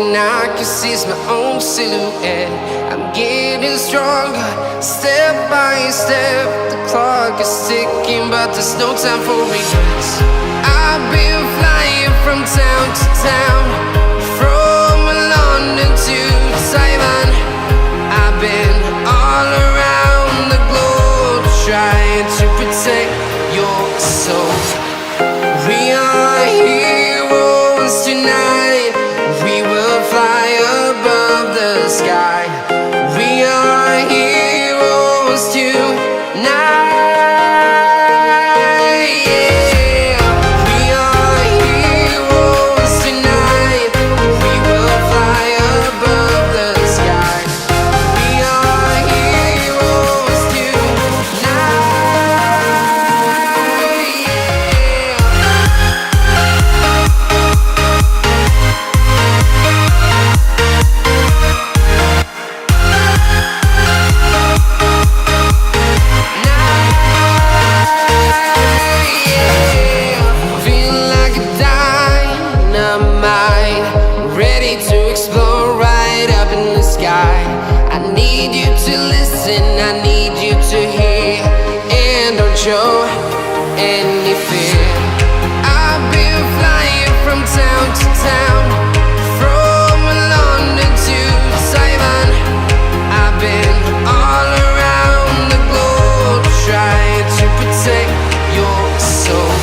and I can see it's my own silhouette. I'm getting stronger, step by step. The clock is ticking, but there's no time for regrets. I've been flying from town to town, from London to Taiwan. I've been all around the globe, trying to protect your soul. We are heroes tonight. We will fly above the sky. We are heroes tonight. Yeah. We are heroes tonight. We will fly above the sky. We are heroes tonight. I need you to hear and don't show any fear. I've been flying from town to town, from London to Taiwan. I've been all around the globe, trying to protect your soul.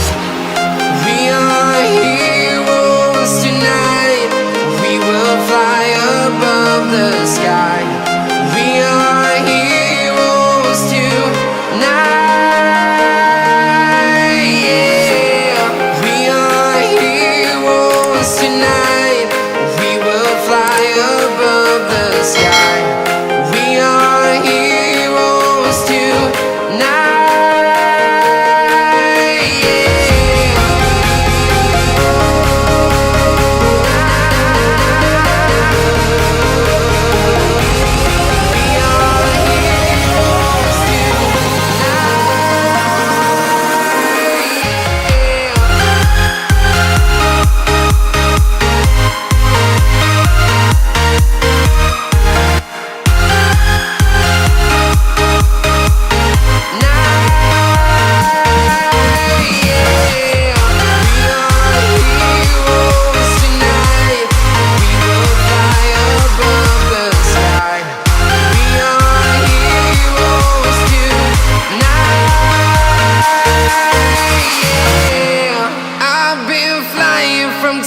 We are heroes tonight. We will fly above the sky. We are heroes tonight. Yeah. We are heroes tonight. We will fly above the sky. We are heroes tonight.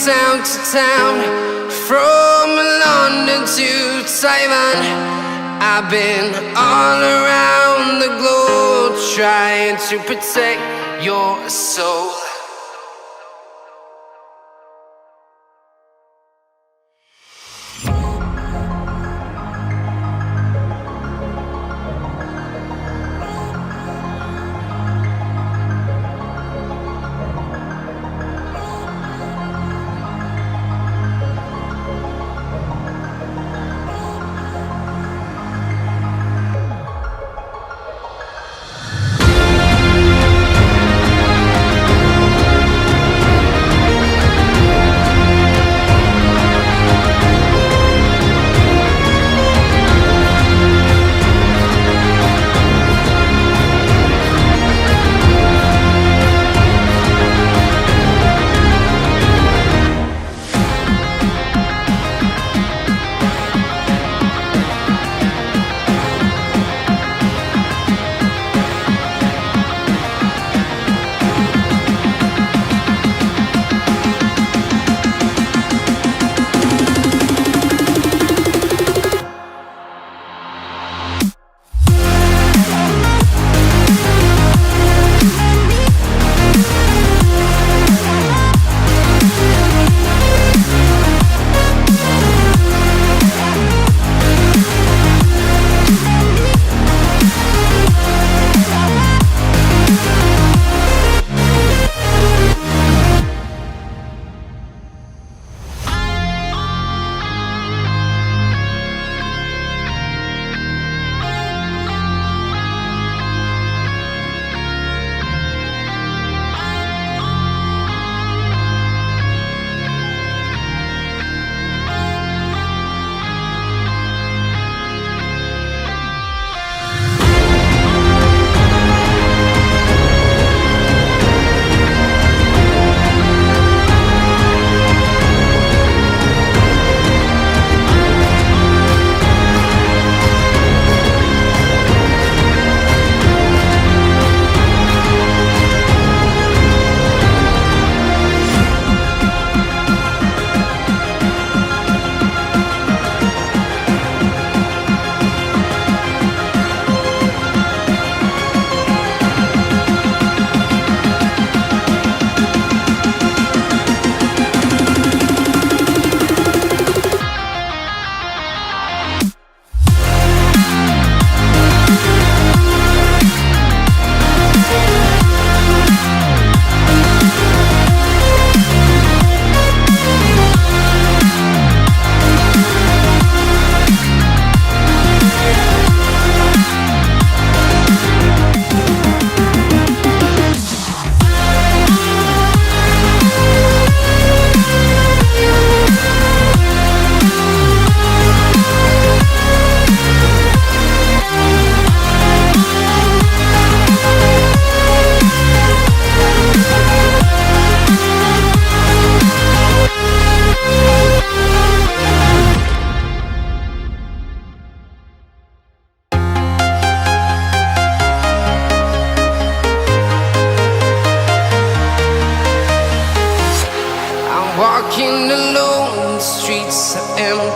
Town to town, from London to Taiwan. I've been all around the globe, trying to protect your soul.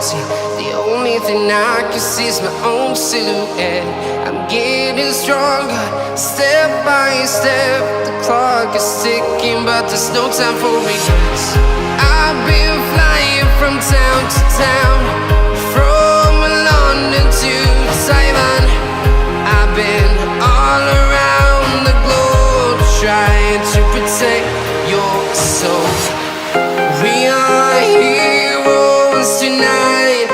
empty. The only thing I can see is my own silhouette. I'm getting stronger, step by step. The clock is ticking, but there's no time for regrets. I've been flying from town to town, from London to Taiwan. I've been all around the globe, trying to protect your soul. We are heroes tonight.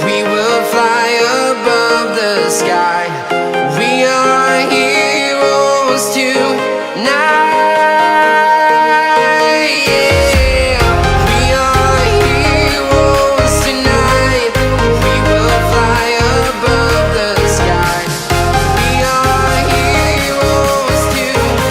We will fly above the sky. We are heroes tonight. Yeah. We are heroes tonight. We will fly above the sky. We are heroes tonight.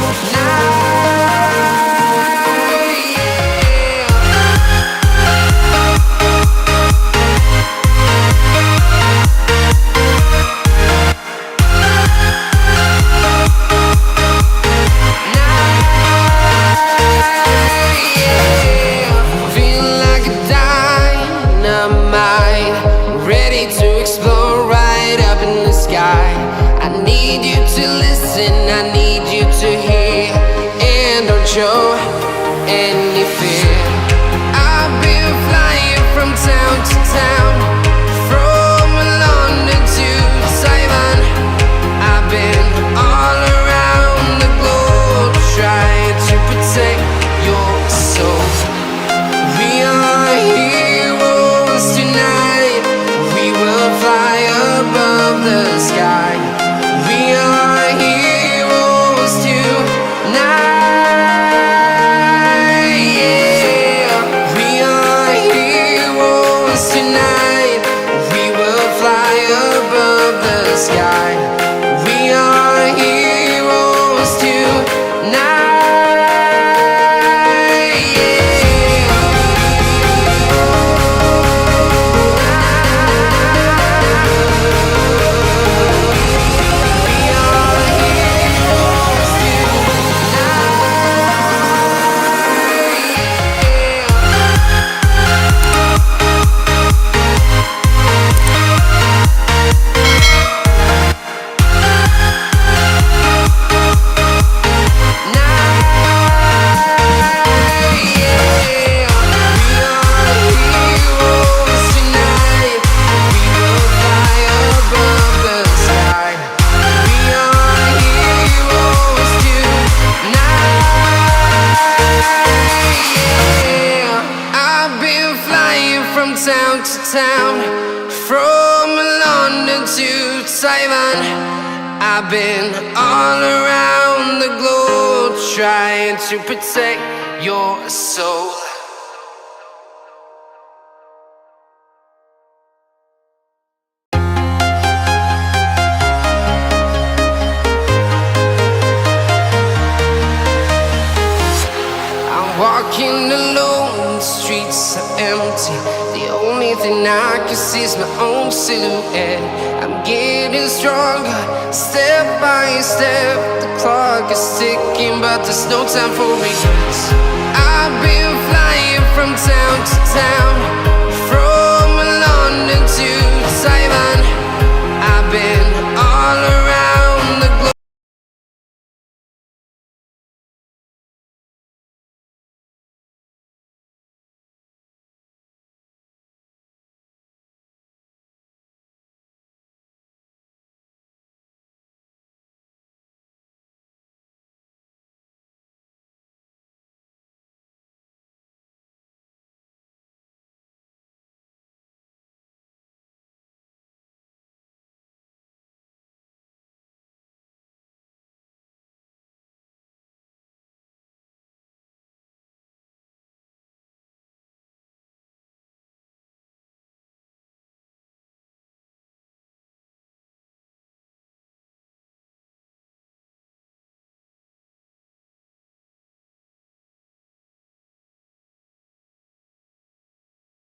Feeling like a dynamite, ready to explode right up in the sky. I need you to listen, I need you to hear, and don't show any fear. I've been flying from town to town, from London to Taiwan. I've been all around the globe, trying to protect your soul. We are heroes tonight. We will fly above the sky. We are heroes tonight. Yeah. We are heroes tonight. We will fly above the sky. We are heroes tonight. Yeah. We are heroes town to town, from London to Taiwan. I've been all around the globe, trying to protect your soul. I'm walking alone, the streets are empty. The only thing I can see is my own silhouette. I'm getting stronger, step by step. The clock is ticking, but there's no time for regrets. I've been flying from town to town, from London to